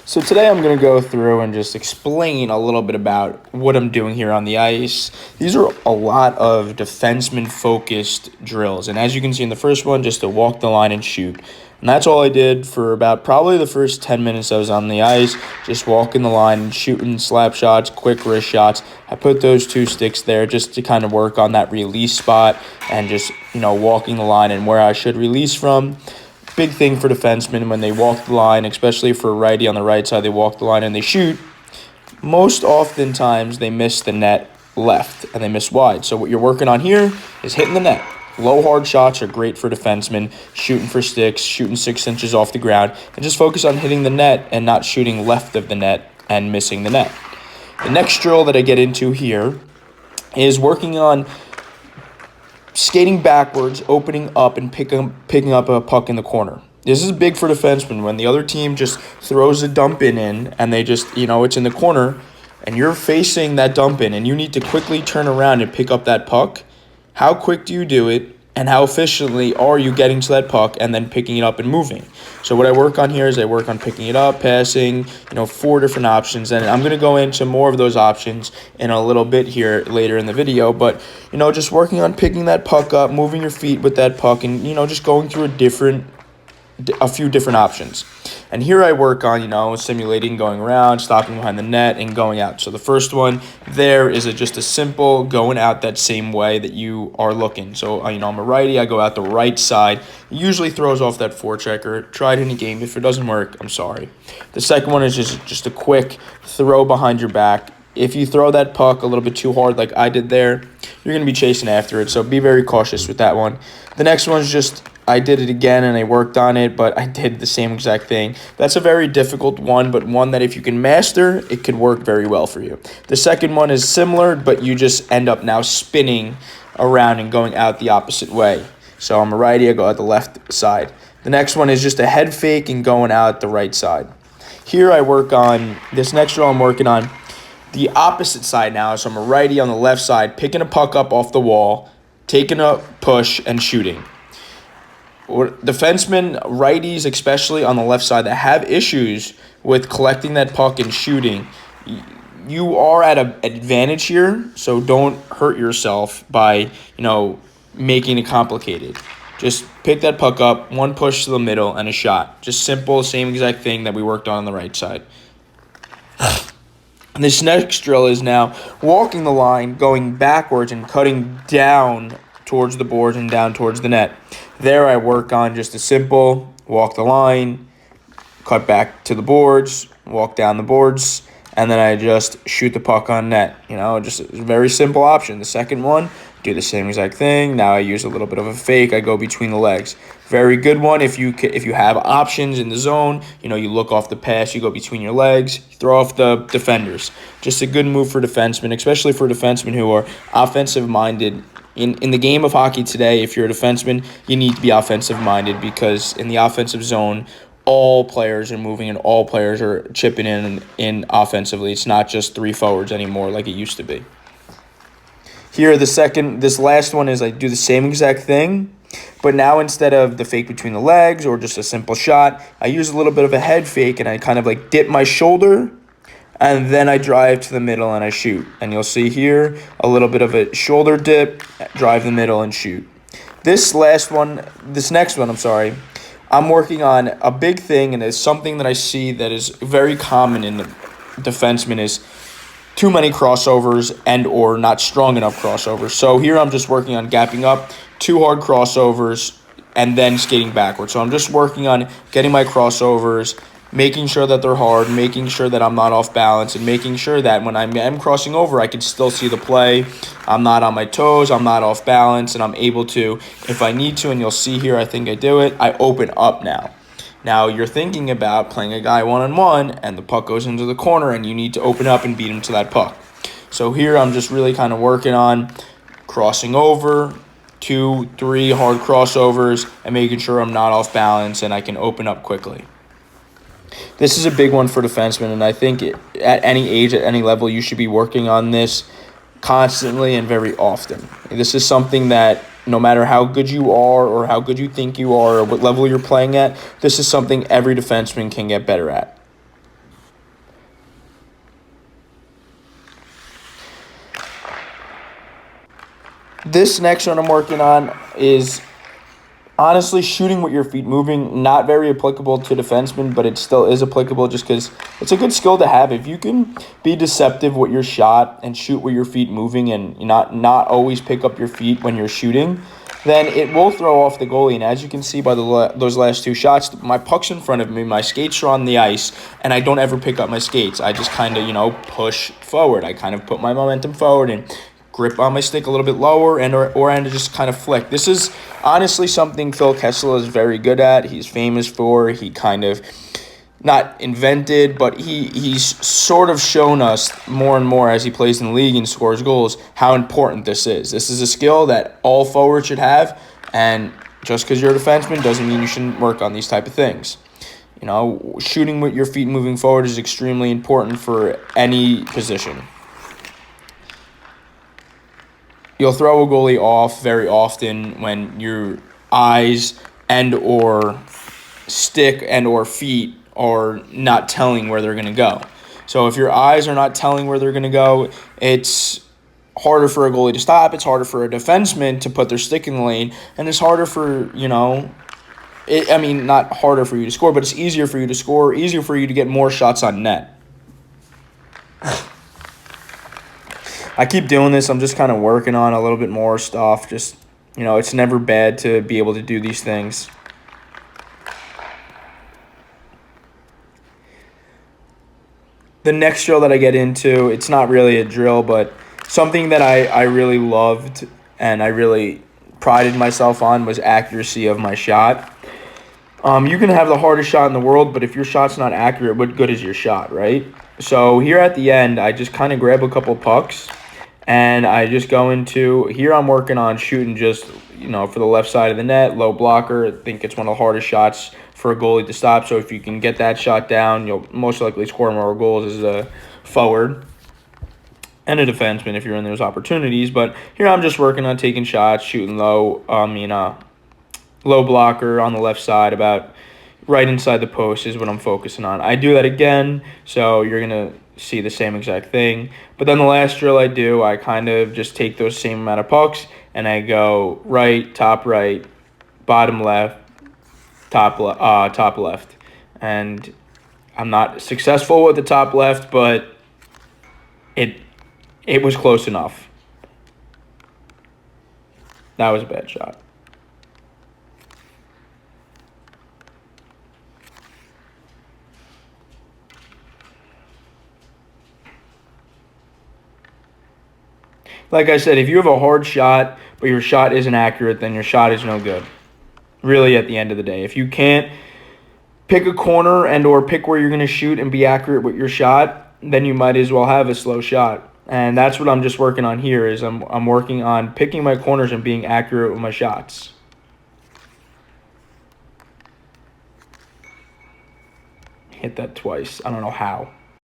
So today I'm going to go through and just explain a little bit about what I'm doing here on the ice. These are a lot of defenseman-focused drills. And as you can see in the first one, just to walk the line and shoot. And that's all I did for about probably the first 10 minutes I was on the ice, just walking the line and shooting slap shots, quick wrist shots. I put those two sticks there just to kind of work on that release spot and just, walking the line and where I should release from. Big thing for defensemen when they walk the line, especially for a righty on the right side, they walk the line and they shoot. Most oftentimes they miss the net left and they miss wide. So what you're working on here is hitting the net. Low hard shots are great for defensemen, shooting for sticks, shooting 6 inches off the ground, and just focus on hitting the net and not shooting left of the net and missing the net. The next drill that I get into here is working on skating backwards, opening up, and picking up a puck in the corner. This is big for defensemen when the other team just throws a dump in and they just, it's in the corner, and you're facing that dump in, and you need to quickly turn around and pick up that puck. How quick do you do it, and how efficiently are you getting to that puck and then picking it up and moving? So what I work on here is I work on picking it up, passing, 4 different options. And I'm going to go into more of those options in a little bit here later in the video. But, just working on picking that puck up, moving your feet with that puck, and, just going through a few different options. And here I work on, simulating going around, stopping behind the net, and going out. So the first one there is just a simple going out that same way that you are looking. So, I'm a righty. I go out the right side. It usually throws off that forechecker. Try it in a game. If it doesn't work, I'm sorry. The second one is just a quick throw behind your back. If you throw that puck a little bit too hard like I did there, you're going to be chasing after it. So be very cautious with that one. The next one is just I did it again and I worked on it, but I did the same exact thing. That's a very difficult one, but one that if you can master, it could work very well for you. The second one is similar, but you just end up now spinning around and going out the opposite way. So I'm a righty, I go out the left side. The next one is just a head fake and going out the right side. Here I work on, this next drill I'm working on the opposite side now. So I'm a righty on the left side, picking a puck up off the wall, taking a push, and shooting. Defensemen, righties especially on the left side that have issues with collecting that puck and shooting, you are at an advantage here, so don't hurt yourself by, making it complicated. Just pick that puck up, one push to the middle, and a shot. Just simple, same exact thing that we worked on the right side. This next drill is now walking the line, going backwards and cutting down towards the boards and down towards the net. There I work on just a simple walk the line, cut back to the boards, walk down the boards, and then I just shoot the puck on net. Just a very simple option. The second one, do the same exact thing. Now I use a little bit of a fake. I go between the legs. Very good one if you have options in the zone. You look off the pass, you go between your legs, throw off the defenders. Just a good move for defensemen, especially for defensemen who are offensive-minded. In the game of hockey today, if you're a defenseman, you need to be offensive-minded because in the offensive zone, all players are moving and all players are chipping in offensively. It's not just 3 forwards anymore like it used to be. Here, this last one is I do the same exact thing, but now instead of the fake between the legs or just a simple shot, I use a little bit of a head fake and I kind of dip my shoulder and then I drive to the middle and I shoot. And you'll see here a little bit of a shoulder dip, drive the middle and shoot. This next one, I'm working on a big thing, and it's something that I see that is very common in the defensemen is too many crossovers and or not strong enough crossovers. So here I'm just working on gapping up, 2 hard crossovers, and then skating backwards. So I'm just working on getting my crossovers, making sure that they're hard, making sure that I'm not off balance, and making sure that when I'm crossing over, I can still see the play. I'm not on my toes, I'm not off balance, and I'm able to, if I need to, and you'll see here, I think I do it, I open up now. Now, you're thinking about playing a guy one-on-one, and the puck goes into the corner, and you need to open up and beat him to that puck. So here, I'm just really kind of working on crossing over, 2, 3 hard crossovers, and making sure I'm not off balance, and I can open up quickly. This is a big one for defensemen, and I think at any age, at any level, you should be working on this constantly and very often. This is something that no matter how good you are or how good you think you are or what level you're playing at, this is something every defenseman can get better at. This next one I'm working on is honestly shooting with your feet moving. Not very applicable to defensemen, but it still is applicable just because it's a good skill to have. If you can be deceptive with your shot and shoot with your feet moving and not always pick up your feet when you're shooting, then it will throw off the goalie. And as you can see by those last two shots, my puck's in front of me, my skates are on the ice, and I don't ever pick up my skates. I just kind of, push forward. I kind of put my momentum forward and grip on my stick a little bit lower and just kind of flick. This is honestly something Phil Kessel is very good at. He's famous for. He kind of not invented, but he's sort of shown us more and more as he plays in the league and scores goals how important this is. This is a skill that all forwards should have, and just because you're a defenseman doesn't mean you shouldn't work on these type of things. Shooting with your feet moving forward is extremely important for any position. You'll throw a goalie off very often when your eyes and or stick and or feet are not telling where they're going to go. So if your eyes are not telling where they're going to go, it's harder for a goalie to stop. It's harder for a defenseman to put their stick in the lane, and it's harder for, not harder for you to score, but it's easier for you to score, easier for you to get more shots on net. I keep doing this. I'm just kind of working on a little bit more stuff. Just, it's never bad to be able to do these things. The next drill that I get into, it's not really a drill, but something that I really loved and I really prided myself on was accuracy of my shot. You can have the hardest shot in the world, but if your shot's not accurate, what good is your shot, right? So here at the end, I just kind of grab a couple pucks, and I just go into, here I'm working on shooting just, for the left side of the net, low blocker. I think it's one of the hardest shots for a goalie to stop. So if you can get that shot down, you'll most likely score more goals as a forward and a defenseman if you're in those opportunities. But here I'm just working on taking shots, shooting low, low blocker on the left side, about right inside the post is what I'm focusing on. I do that again, so you're going to see the same exact thing. But then the last drill I do, I kind of just take those same amount of pucks, and I go right, bottom left, top left. And I'm not successful with the top left, but it was close enough. That was a bad shot. Like I said, if you have a hard shot, but your shot isn't accurate, then your shot is no good. Really, at the end of the day. If you can't pick a corner and or pick where you're going to shoot and be accurate with your shot, then you might as well have a slow shot. And that's what I'm just working on here, is I'm working on picking my corners and being accurate with my shots. Hit that twice. I don't know how.